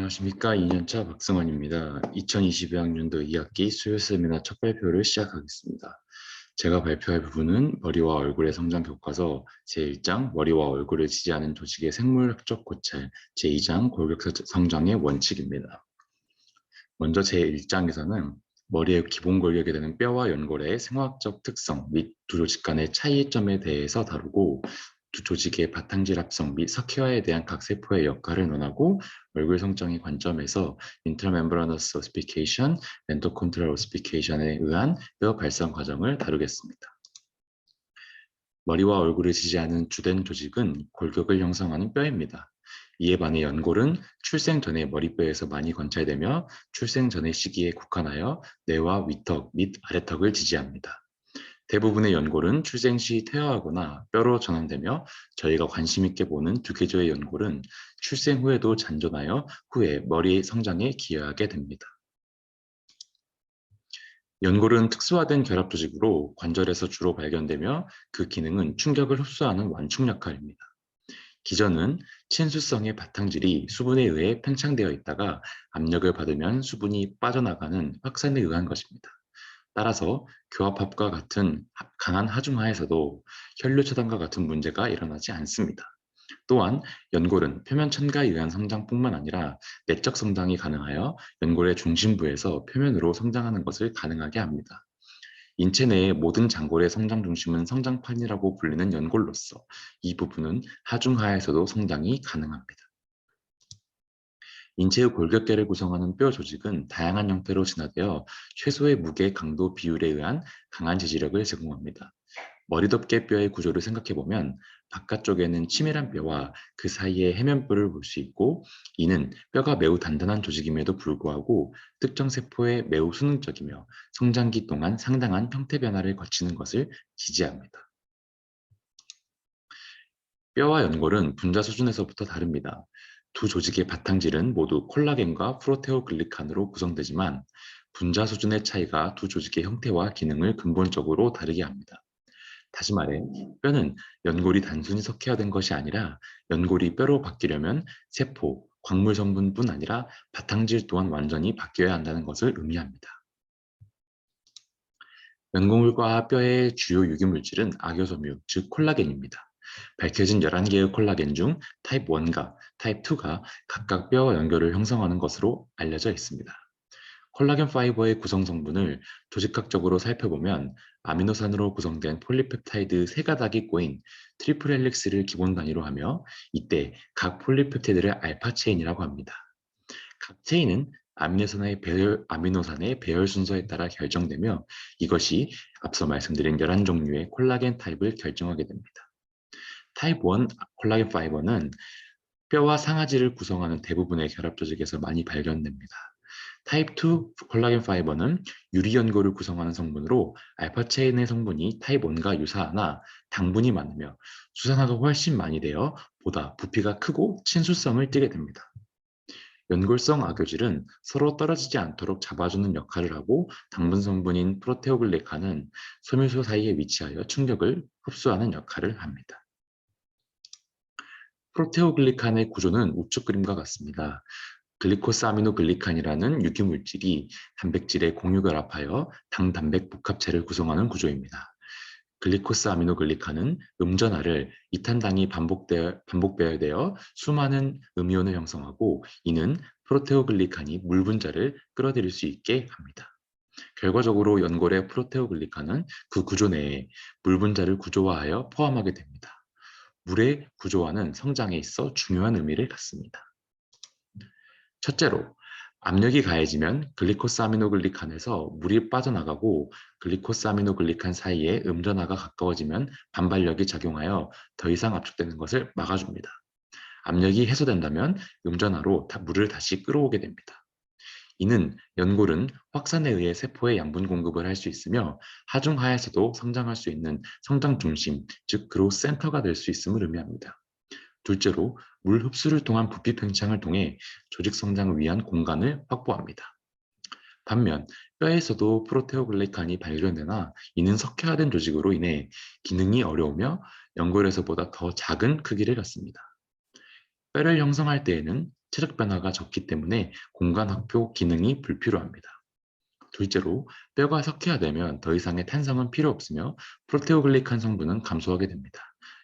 안녕하십니까. 2년차 박승원입니다. 2022학년도 2학기 수요 세미나 첫 발표를 시작하겠습니다. 제가 발표할 부분은 머리와 얼굴의 성장 교과서 제1장 머리와 얼굴을 지지하는 조직의 생물학적 고찰 제2장 골격 성장의 원칙입니다. 먼저 제1장에서는 머리의 기본 골격이 되는 뼈와 연골의 생화학적 특성 및 두 조직 간의 차이점에 대해서 다루고 두 조직의 바탕질 합성 및 석회화에 대한 각 세포의 역할을 논하고 얼굴 성장의 관점에서 인트라멤브라너스 오시피케이션, 엔도콘트랄 오시피케이션에 의한 뼈 발성 과정을 다루겠습니다. 머리와 얼굴을 지지하는 주된 조직은 골격을 형성하는 뼈입니다. 이에 반해 연골은 출생 전에 머리뼈에서 많이 관찰되며 출생 전의 시기에 국한하여 뇌와 위턱 및 아래턱을 지지합니다. 대부분의 연골은 출생 시 퇴화하거나 뼈로 전환되며 저희가 관심 있게 보는 두 개조의 연골은 출생 후에도 잔존하여 후에 머리 성장에 기여하게 됩니다. 연골은 특수화된 결합 조직으로 관절에서 주로 발견되며 그 기능은 충격을 흡수하는 완충 역할입니다. 기전은 친수성의 바탕질이 수분에 의해 팽창되어 있다가 압력을 받으면 수분이 빠져나가는 확산에 의한 것입니다. 따라서 교합합과 같은 강한 하중하에서도 혈류 차단과 같은 문제가 일어나지 않습니다. 또한 연골은 표면 첨가에 의한 성장뿐만 아니라 내적 성장이 가능하여 연골의 중심부에서 표면으로 성장하는 것을 가능하게 합니다. 인체 내의 모든 장골의 성장 중심은 성장판이라고 불리는 연골로서 이 부분은 하중하에서도 성장이 가능합니다. 인체의 골격계를 구성하는 뼈 조직은 다양한 형태로 진화되어 최소의 무게 강도 비율에 의한 강한 지지력을 제공합니다. 머리덮개 뼈의 구조를 생각해보면 바깥쪽에는 치밀한 뼈와 그 사이에 해면뼈를 볼 수 있고 이는 뼈가 매우 단단한 조직임에도 불구하고 특정 세포에 매우 수능적이며 성장기 동안 상당한 형태 변화를 거치는 것을 지지합니다. 뼈와 연골은 분자 수준에서부터 다릅니다. 두 조직의 바탕질은 모두 콜라겐과 프로테오글리칸으로 구성되지만 분자 수준의 차이가 두 조직의 형태와 기능을 근본적으로 다르게 합니다. 다시 말해 뼈는 연골이 단순히 석회화된 것이 아니라 연골이 뼈로 바뀌려면 세포, 광물 성분뿐 아니라 바탕질 또한 완전히 바뀌어야 한다는 것을 의미합니다. 연골과 뼈의 주요 유기물질은 악효섬유, 즉 콜라겐입니다. 밝혀진 11개의 콜라겐 중 타입 1과 타입 2가 각각 뼈와 연골을 형성하는 것으로 알려져 있습니다. 콜라겐 파이버의 구성 성분을 조직학적으로 살펴보면 아미노산으로 구성된 폴리펩타이드 3가닥이 꼬인 트리플 헬릭스를 기본 단위로 하며 이때 각 폴리펩타이드를 알파 체인이라고 합니다. 각 체인은 아미노산의 배열 순서에 따라 결정되며 이것이 앞서 말씀드린 11종류의 콜라겐 타입을 결정하게 됩니다. 타입 1 콜라겐 파이버는 뼈와 상아지를 구성하는 대부분의 결합 조직에서 많이 발견됩니다. 타입 2 콜라겐 파이버는 유리연골을 구성하는 성분으로 알파 체인의 성분이 타입 1과 유사하나 당분이 많으며 수산화가 훨씬 많이 되어 보다 부피가 크고 친수성을 띠게 됩니다. 연골성 악효질은 서로 떨어지지 않도록 잡아주는 역할을 하고 당분 성분인 프로테오글리칸은 섬유소 사이에 위치하여 충격을 흡수하는 역할을 합니다. 프로테오글리칸의 구조는 우측 그림과 같습니다. 글리코사미노글리칸이라는 유기물질이 단백질의 공유결합하여 당단백 복합체를 구성하는 구조입니다. 글리코스아미노글리칸은 음전하를 이탄당이 반복 배열되어 수많은 음이온을 형성하고 이는 프로테오글리칸이 물 분자를 끌어들일 수 있게 합니다. 결과적으로 연골의 프로테오글리칸은 그 구조 내에 물 분자를 구조화하여 포함하게 됩니다. 물의 구조화는 성장에 있어 중요한 의미를 갖습니다. 첫째로, 압력이 가해지면 글리코스아미노글리칸에서 물이 빠져나가고 글리코스아미노글리칸 사이에 음전하가 가까워지면 반발력이 작용하여 더 이상 압축되는 것을 막아줍니다. 압력이 해소된다면 음전하로 물을 다시 끌어오게 됩니다. 이는 연골은 확산에 의해 세포에 양분 공급을 할 수 있으며 하중하에서도 성장할 수 있는 성장 중심, 즉 그로스 센터가 될 수 있음을 의미합니다. 둘째로 물 흡수를 통한 부피 팽창을 통해 조직 성장을 위한 공간을 확보합니다. 반면 뼈에서도 프로테오글리칸이 발견되나 이는 석회화된 조직으로 인해 기능이 어려우며 연골에서보다 더 작은 크기를 갖습니다. 뼈를 형성할 때에는 체력 변화가 적기 때문에 공간 확보 기능이 불필요합니다. 둘째로, 뼈가 석회화되면 더 이상의 탄성은 필요 없으며 프로테오글리칸 성분은 감소하게 됩니다.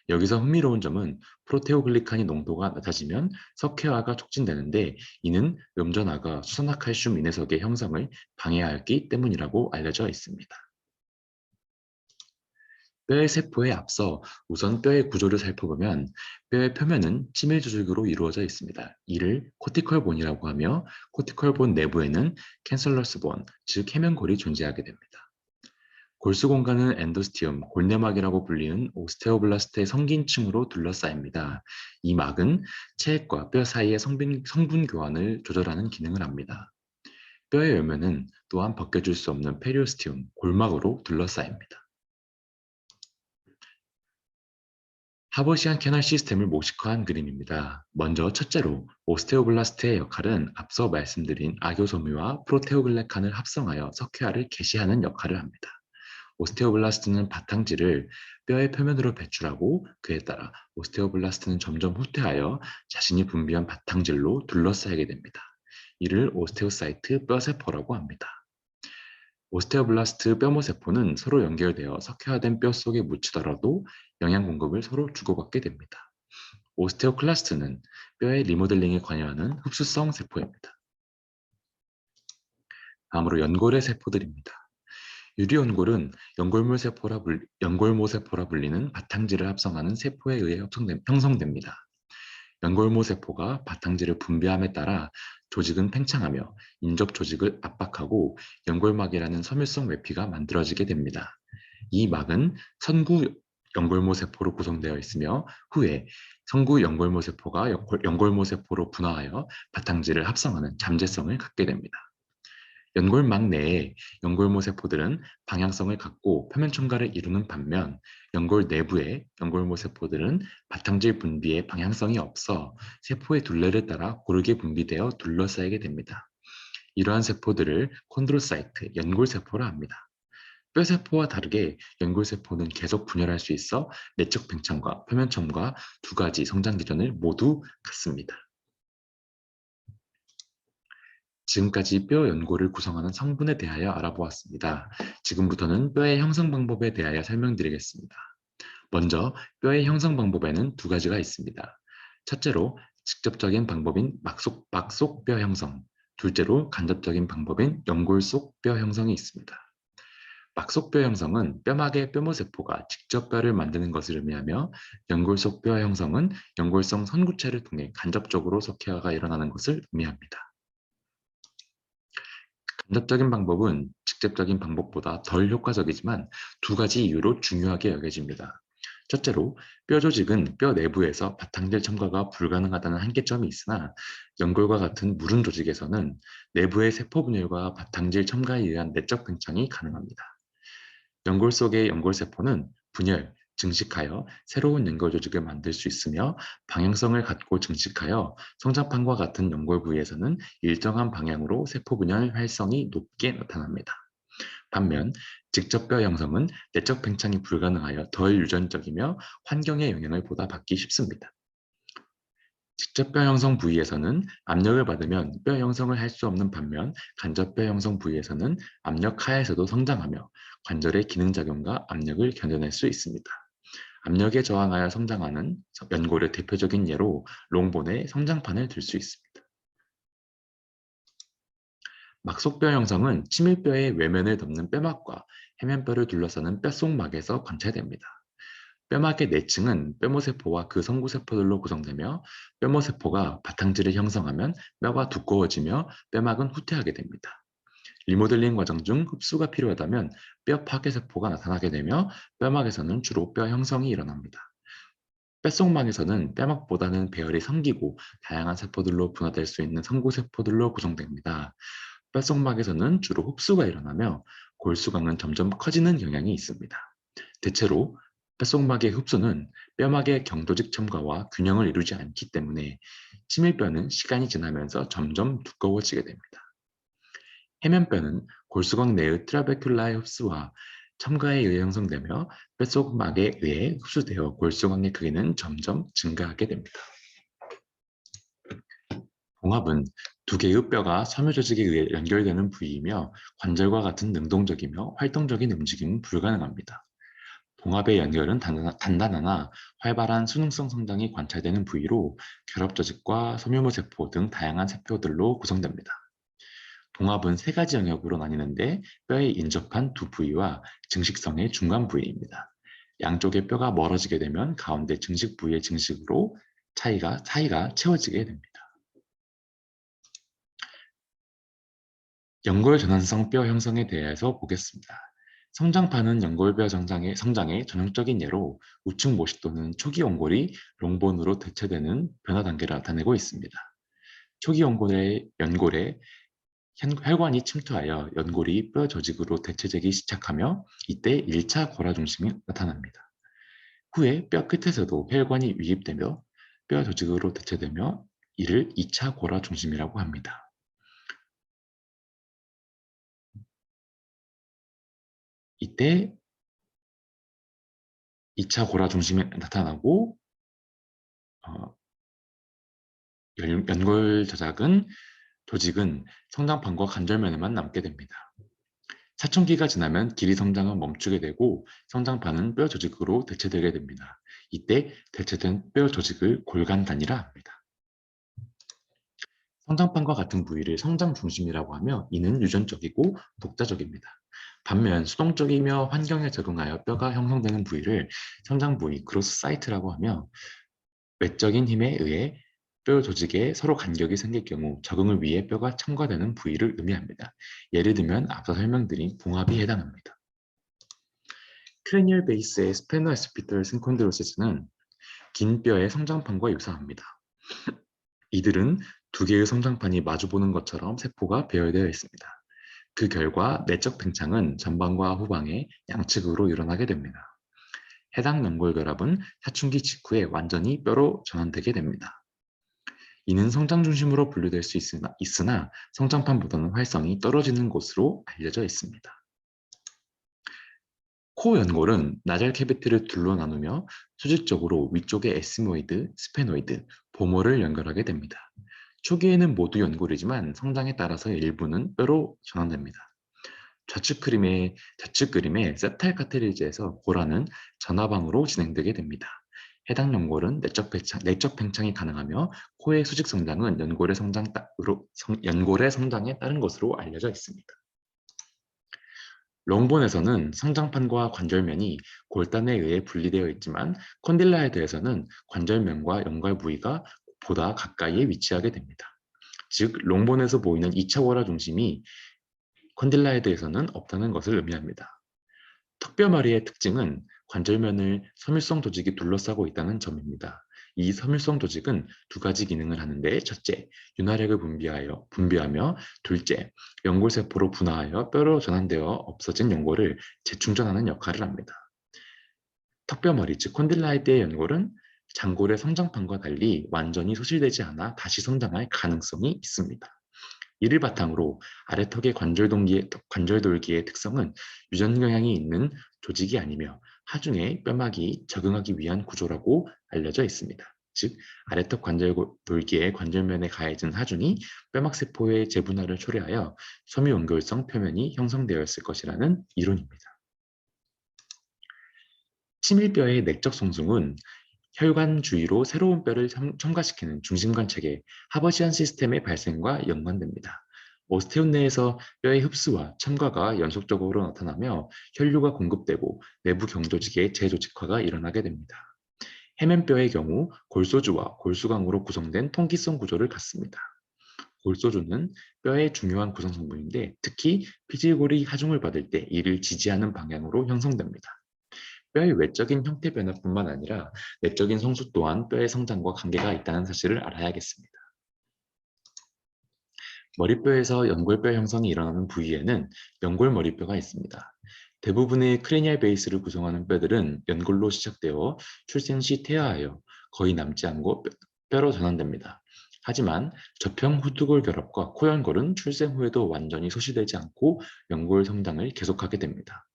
여기서 흥미로운 점은 프로테오글리칸이 농도가 낮아지면 석회화가 촉진되는데, 이는 음전화가 수산화칼슘 인해석의 형성을 방해하기 때문이라고 알려져 있습니다. 뼈의 세포에 앞서 우선 뼈의 구조를 살펴보면, 뼈의 표면은 치밀 조직으로 이루어져 있습니다. 이를 코티컬본이라고 하며, 코티컬본 내부에는 캔설러스 본, 즉 해면골이 존재하게 됩니다. 골수 공간은 엔도스티움, 골내막이라고 불리는 오스테오블라스트의 성긴층으로 둘러싸입니다. 이 막은 체액과 뼈 사이의 성분 교환을 조절하는 기능을 합니다. 뼈의 외면은 또한 벗겨질 수 없는 페리오스티움, 골막으로 둘러싸입니다. 하버시안 캐널 시스템을 모식화한 그림입니다. 먼저 첫째로, 오스테오블라스트의 역할은 앞서 말씀드린 아교소미와 프로테오글레칸을 합성하여 석회화를 개시하는 역할을 합니다. 오스테오블라스트는 바탕질을 뼈의 표면으로 배출하고, 그에 따라 오스테오블라스트는 점점 후퇴하여 자신이 분비한 바탕질로 둘러싸이게 됩니다. 이를 오스테오사이트 뼈세포라고 합니다. 오스테오블라스트 뼈모세포는 서로 연결되어 석회화된 뼈 속에 묻히더라도 영양 공급을 서로 주고받게 됩니다. 오스테오클라스트는 뼈의 리모델링에 관여하는 흡수성 세포입니다. 다음으로 연골의 세포들입니다. 유리연골은 연골모세포라 불리는 바탕질을 합성하는 세포에 의해 형성됩니다. 연골모세포가 바탕질을 분비함에 따라 조직은 팽창하며 인접 조직을 압박하고 연골막이라는 섬유성 외피가 만들어지게 됩니다. 이 막은 선구 연골모세포로 구성되어 있으며, 후에 선구 연골모세포가 연골모세포로 분화하여 바탕질을 합성하는 잠재성을 갖게 됩니다. 연골막 내의 연골모 세포들은 방향성을 갖고 표면 첨가를 이루는 반면, 연골 내부의 연골모 세포들은 바탕질 분비에 방향성이 없어 세포의 둘레를 따라 고르게 분비되어 둘러싸이게 됩니다. 이러한 세포들을 콘드로사이트, 연골세포라 합니다. 뼈세포와 다르게 연골세포는 계속 분열할 수 있어 내적 팽창과 표면 첨가 두 가지 성장 기전을 모두 갖습니다. 지금까지 뼈 연골을 구성하는 성분에 대하여 알아보았습니다. 지금부터는 뼈의 형성 방법에 대하여 설명드리겠습니다. 먼저 뼈의 형성 방법에는 두 가지가 있습니다. 첫째로, 직접적인 방법인 막속 뼈 형성, 둘째로 간접적인 방법인 연골 속 뼈 형성이 있습니다. 막속 뼈 형성은 뼈막의 뼈모세포가 직접 뼈를 만드는 것을 의미하며, 연골 속 뼈 형성은 연골성 선구체를 통해 간접적으로 석회화가 일어나는 것을 의미합니다. 간접적인 방법은 직접적인 방법보다 덜 효과적이지만 두 가지 이유로 중요하게 여겨집니다. 첫째로, 뼈 조직은 뼈 내부에서 바탕질 첨가가 불가능하다는 한계점이 있으나, 연골과 같은 무른 조직에서는 내부의 세포 분열과 바탕질 첨가에 의한 내적 팽창이 가능합니다. 연골 속의 연골세포는 분열, 증식하여 새로운 연골 조직을 만들 수 있으며, 방향성을 갖고 증식하여 성장판과 같은 연골 부위에서는 일정한 방향으로 세포 분열 활성이 높게 나타납니다. 반면 직접 뼈 형성은 내적 팽창이 불가능하여 덜 유전적이며 환경의 영향을 보다 받기 쉽습니다. 직접 뼈 형성 부위에서는 압력을 받으면 뼈 형성을 할 수 없는 반면, 간접 뼈 형성 부위에서는 압력 하에서도 성장하며 관절의 기능작용과 압력을 견뎌낼 수 있습니다. 압력에 저항하여 성장하는 연골의 대표적인 예로 롱본의 성장판을 들 수 있습니다. 막속뼈 형성은 치밀뼈의 외면을 덮는 뼈막과 해면뼈를 둘러싸는 뼈속막에서 관찰됩니다. 뼈막의 내층은 뼈모세포와 그 성구세포들로 구성되며, 뼈모세포가 바탕질을 형성하면 뼈가 두꺼워지며 뼈막은 후퇴하게 됩니다. 리모델링 과정 중 흡수가 필요하다면 뼈 파괴세포가 나타나게 되며, 뼈막에서는 주로 뼈 형성이 일어납니다. 뼛속막에서는 뼈막보다는 배열이 성기고 다양한 세포들로 분화될 수 있는 성구세포들로 구성됩니다. 뼛속막에서는 주로 흡수가 일어나며 골수강은 점점 커지는 경향이 있습니다. 대체로 뼛속막의 흡수는 뼈막의 경도직 첨가와 균형을 이루지 않기 때문에 치밀뼈는 시간이 지나면서 점점 두꺼워지게 됩니다. 해면뼈는 골수광 내의 트라베큘라의 흡수와 첨가에 의해 형성되며, 뼛속막에 의해 흡수되어 골수광의 크기는 점점 증가하게 됩니다. 봉합은 두 개의 뼈가 섬유 조직에 의해 연결되는 부위이며 관절과 같은 능동적이며 활동적인 움직임은 불가능합니다. 봉합의 연결은 단단하나 활발한 수능성 성장이 관찰되는 부위로 결합 조직과 섬유무 세포 등 다양한 세포들로 구성됩니다. 봉합은 세 가지 영역으로 나뉘는데 뼈에 인접한 두 부위와 증식성의 중간 부위입니다. 양쪽의 뼈가 멀어지게 되면 가운데 증식 부위의 증식으로 사이가 채워지게 됩니다. 연골 전환성 뼈 형성에 대해서 보겠습니다. 성장판은 연골뼈 성장의 전형적인 예로 우측 모식 또는 초기 연골이 롱본으로 대체되는 변화 단계를 나타내고 있습니다. 초기 연골에 혈관이 침투하여 연골이 뼈 조직으로 대체되기 시작하며 이때 1차 골화 중심이 나타납니다. 후에 뼈 끝에서도 혈관이 유입되며 뼈 조직으로 대체되며 이를 2차 골화 중심이라고 합니다. 이때 2차 골화 중심이 나타나고 연골 조직은 성장판과 관절면에만 남게 됩니다. 사춘기가 지나면 길이 성장은 멈추게 되고 성장판은 뼈 조직으로 대체되게 됩니다. 이때 대체된 뼈 조직을 골간단이라 합니다. 성장판과 같은 부위를 성장 중심이라고 하며 이는 유전적이고 독자적입니다. 반면 수동적이며 환경에 적응하여 뼈가 형성되는 부위를 성장 부위 그로스 사이트라고 하며 외적인 힘에 의해 뼈 조직에 서로 간격이 생길 경우 적응을 위해 뼈가 첨가되는 부위를 의미합니다. 예를 들면 앞서 설명드린 봉합이 해당합니다. 크레니얼 베이스의 스페노에스피털 신콘드로시스는 긴 뼈의 성장판과 유사합니다. 이들은 두 개의 성장판이 마주보는 것처럼 세포가 배열되어 있습니다. 그 결과 내적 팽창은 전방과 후방의 양측으로 일어나게 됩니다. 해당 연골 결합은 사춘기 직후에 완전히 뼈로 전환되게 됩니다. 이는 성장 중심으로 분류될 수 있으나 성장판보다는 활성이 떨어지는 곳으로 알려져 있습니다. 코 연골은 나잘 캐비티를 둘로 나누며 수직적으로 위쪽에 에스모이드, 스페노이드, 보모를 연결하게 됩니다. 초기에는 모두 연골이지만 성장에 따라서 일부는 뼈로 전환됩니다. 좌측 그림의 세탈 카티리지에서 고라는 전화방으로 진행되게 됩니다. 해당 연골은 내적 팽창이 가능하며 코의 수직 성장은 연골의 성장에 따른 것으로 알려져 있습니다. 롱본에서는 성장판과 관절면이 골단에 의해 분리되어 있지만 콘딜라헤드에서는 관절면과 연골 부위가 보다 가까이에 위치하게 됩니다. 즉 롱본에서 보이는 2차 골화 중심이 콘딜라헤드에서는 없다는 것을 의미합니다. 턱뼈머리의 특징은 관절면을 섬유성 조직이 둘러싸고 있다는 점입니다. 이 섬유성 조직은 두 가지 기능을 하는데 첫째, 윤활액을 분비하며 둘째, 연골세포로 분화하여 뼈로 전환되어 없어진 연골을 재충전하는 역할을 합니다. 턱뼈머리, 즉 콘딜라이드의 연골은 장골의 성장판과 달리 완전히 소실되지 않아 다시 성장할 가능성이 있습니다. 이를 바탕으로 아래턱의 관절돌기의 특성은 유전 경향이 있는 조직이 아니며 하중에 뼈막이 적응하기 위한 구조라고 알려져 있습니다. 즉 아래턱 관절돌기의 관절면에 가해진 하중이 뼈막세포의 재분화를 초래하여 섬유연결성 표면이 형성되었을 것이라는 이론입니다. 치밀뼈의 내적 송승은 혈관 주위로 새로운 뼈를 첨가시키는 중심관 체계 하버시안 시스템의 발생과 연관됩니다. 오스테온 내에서 뼈의 흡수와 첨가가 연속적으로 나타나며 혈류가 공급되고 내부 경조직의 재조직화가 일어나게 됩니다. 해면뼈의 경우 골소주와 골수강으로 구성된 통기성 구조를 갖습니다. 골소주는 뼈의 중요한 구성 성분인데 특히 피질골이 하중을 받을 때 이를 지지하는 방향으로 형성됩니다. 뼈의 외적인 형태 변화뿐만 아니라 내적인 성수 또한 뼈의 성장과 관계가 있다는 사실을 알아야겠습니다. 머리뼈에서 연골뼈 형성이 일어나는 부위에는 연골머리뼈가 있습니다. 대부분의 크레니얼 베이스를 구성하는 뼈들은 연골로 시작되어 출생 시 퇴화하여 거의 남지 않고 뼈로 전환됩니다. 하지만 접형 후두골 결합과 코연골은 출생 후에도 완전히 소실되지 않고 연골 성장을 계속하게 됩니다.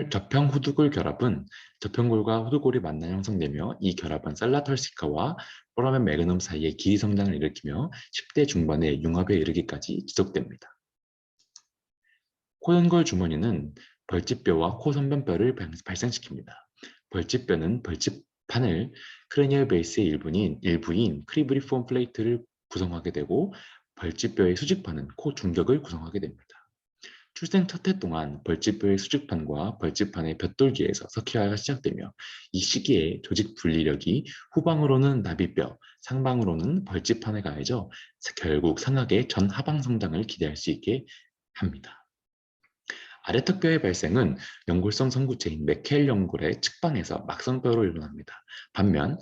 접형 후두골 결합은 접형골과 후두골이 만나 형성되며 이 결합은 살라털시카와 포라멘 매그넘 사이의 길이 성장을 일으키며 10대 중반의 융합에 이르기까지 지속됩니다. 코연골 주머니는 벌집뼈와 코선변뼈를 발생시킵니다. 벌집뼈는 벌집판을 크레니얼 베이스의 일부인 크리브리폼 플레이트를 구성하게 되고 벌집뼈의 수직판은 코 중격을 구성하게 됩니다. 출생 첫 해 동안 벌집뼈의 수직판과 벌집판의 볏돌기에서 석회화가 시작되며 이 시기에 조직 분리력이 후방으로는 나비뼈, 상방으로는 벌집판에 가해져 결국 상악의 전하방 성장을 기대할 수 있게 합니다. 아래턱뼈의 발생은 연골성 성구체인 메켈 연골의 측방에서 막성뼈로 일어납니다. 반면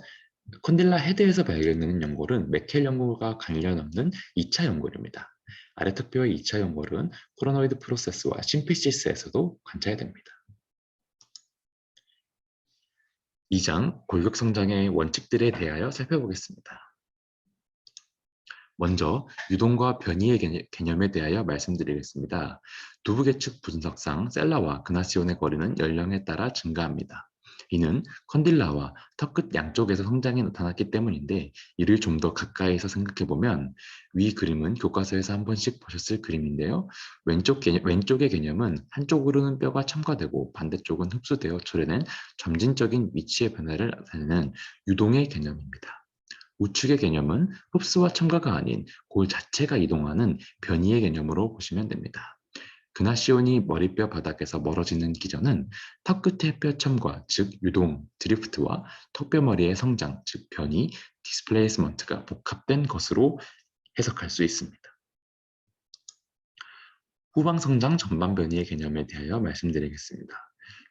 콘딜라 헤드에서 발견되는 연골은 메켈 연골과 관련 없는 2차 연골입니다. 아래턱뼈의 2차 연골은 코로노이드 프로세스와 심피시스에서도 관찰됩니다. 2장 골격 성장의 원칙들에 대하여 살펴보겠습니다. 먼저 유동과 변이의 개념에 대하여 말씀드리겠습니다. 두부계측 분석상 셀라와 그나시온의 거리는 연령에 따라 증가합니다. 이는 컨딜라와 턱끝 양쪽에서 성장이 나타났기 때문인데 이를 좀 더 가까이서 생각해보면 위 그림은 교과서에서 한 번씩 보셨을 그림인데요. 왼쪽의 개념은 한쪽으로는 뼈가 첨가되고 반대쪽은 흡수되어 초래된 점진적인 위치의 변화를 나타내는 유동의 개념입니다. 우측의 개념은 흡수와 첨가가 아닌 골 자체가 이동하는 변이의 개념으로 보시면 됩니다. 그나시온이 머리뼈 바닥에서 멀어지는 기전은 턱 끝의 뼈 첨가, 즉 유동, 드리프트와 턱뼈머리의 성장, 즉 변이, 디스플레이스먼트가 복합된 것으로 해석할 수 있습니다. 후방 성장 전방 변이의 개념에 대하여 말씀드리겠습니다.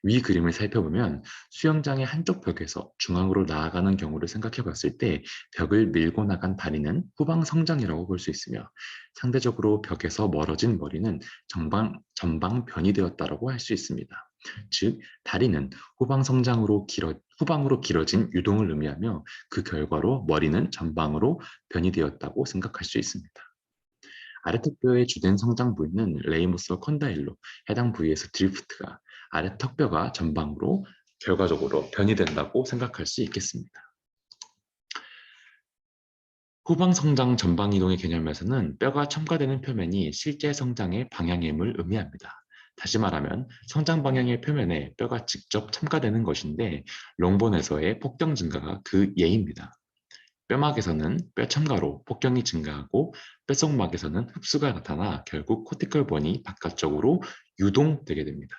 위 그림을 살펴보면 수영장의 한쪽 벽에서 중앙으로 나아가는 경우를 생각해 봤을 때 벽을 밀고 나간 다리는 후방 성장이라고 볼 수 있으며 상대적으로 벽에서 멀어진 머리는 전방 변이되었다고 할 수 있습니다. 즉 다리는 후방으로 길어진 유동을 의미하며 그 결과로 머리는 전방으로 변이되었다고 생각할 수 있습니다. 아래턱뼈의 주된 성장 부위는 레이모스와 컨다일로 해당 부위에서 드리프트가 아래턱뼈가 전방으로 결과적으로 변이된다고 생각할 수 있겠습니다. 후방 성장 전방 이동의 개념에서는 뼈가 첨가되는 표면이 실제 성장의 방향임을 의미합니다. 다시 말하면 성장 방향의 표면에 뼈가 직접 첨가되는 것인데 롱본에서의 폭경 증가가 그 예입니다. 뼈막에서는 뼈 첨가로 폭경이 증가하고 뼈속막에서는 흡수가 나타나 결국 코티컬본이 바깥쪽으로 유동되게 됩니다.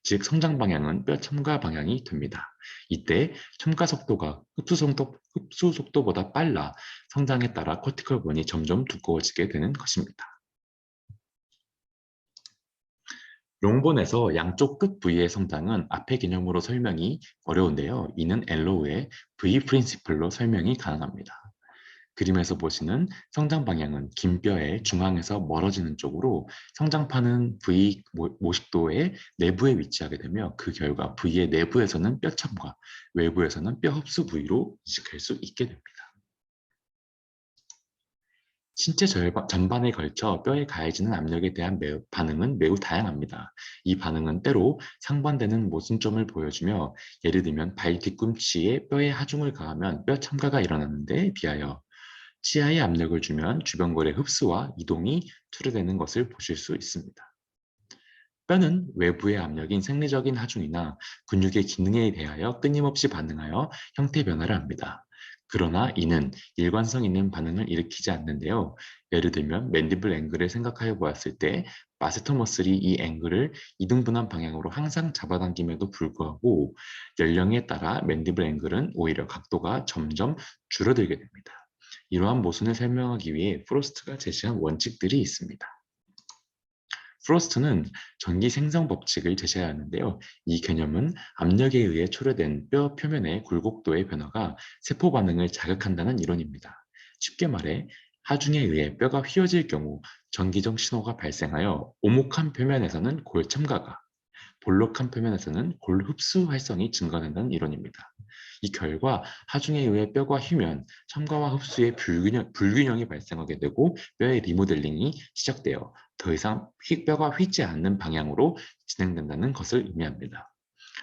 즉 성장 방향은 뼈 첨가 방향이 됩니다. 이때 첨가 속도가 흡수 속도보다 빨라 성장에 따라 코티컬본이 점점 두꺼워지게 되는 것입니다. 롱본에서 양쪽 끝 부위의 성장은 앞의 개념으로 설명이 어려운데요. 이는 엘로우의 V 프린시플로 설명이 가능합니다. 그림에서 보시는 성장 방향은 긴 뼈의 중앙에서 멀어지는 쪽으로 성장판은 V 모식도의 내부에 위치하게 되며 그 결과 V의 내부에서는 뼈 첨가, 외부에서는 뼈 흡수 부위로 인식할 수 있게 됩니다. 신체 전반에 걸쳐 뼈에 가해지는 압력에 대한 반응은 매우 다양합니다. 이 반응은 때로 상반되는 모순점을 보여주며 예를 들면 발 뒤꿈치에 뼈에 하중을 가하면 뼈 첨가가 일어나는 데 비하여 치아에 압력을 주면 주변골의 흡수와 이동이 초래되는 것을 보실 수 있습니다. 뼈는 외부의 압력인 생리적인 하중이나 근육의 기능에 대하여 끊임없이 반응하여 형태 변화를 합니다. 그러나 이는 일관성 있는 반응을 일으키지 않는데요. 예를 들면 맨디블 앵글을 생각하여 보았을 때 마스터 머슬이 이 앵글을 이등분한 방향으로 항상 잡아당김에도 불구하고 연령에 따라 맨디블 앵글은 오히려 각도가 점점 줄어들게 됩니다. 이러한 모순을 설명하기 위해 프로스트가 제시한 원칙들이 있습니다. 프로스트는 전기 생성 법칙을 제시하였는데요. 이 개념은 압력에 의해 초래된 뼈 표면의 굴곡도의 변화가 세포 반응을 자극한다는 이론입니다. 쉽게 말해 하중에 의해 뼈가 휘어질 경우 전기적 신호가 발생하여 오목한 표면에서는 골 첨가가, 볼록한 표면에서는 골 흡수 활성이 증가된다는 이론입니다. 이 결과 하중에 의해 뼈가 휘면 첨가와 흡수의 불균형이 발생하게 되고 뼈의 리모델링이 시작되어 더 이상 뼈가 휘지 않는 방향으로 진행된다는 것을 의미합니다.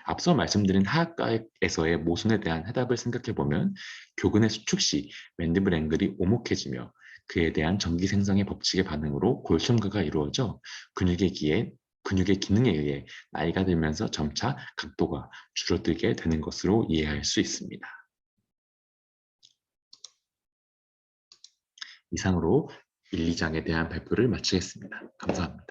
앞서 말씀드린 하악과에서의 모순에 대한 해답을 생각해보면 교근의 수축 시 맨디블 앵글이 오목해지며 그에 대한 전기 생성의 법칙의 반응으로 골첨가가 이루어져 근육의 기능에 의해 나이가 들면서 점차 각도가 줄어들게 되는 것으로 이해할 수 있습니다. 이상으로 1, 2장에 대한 발표를 마치겠습니다. 감사합니다.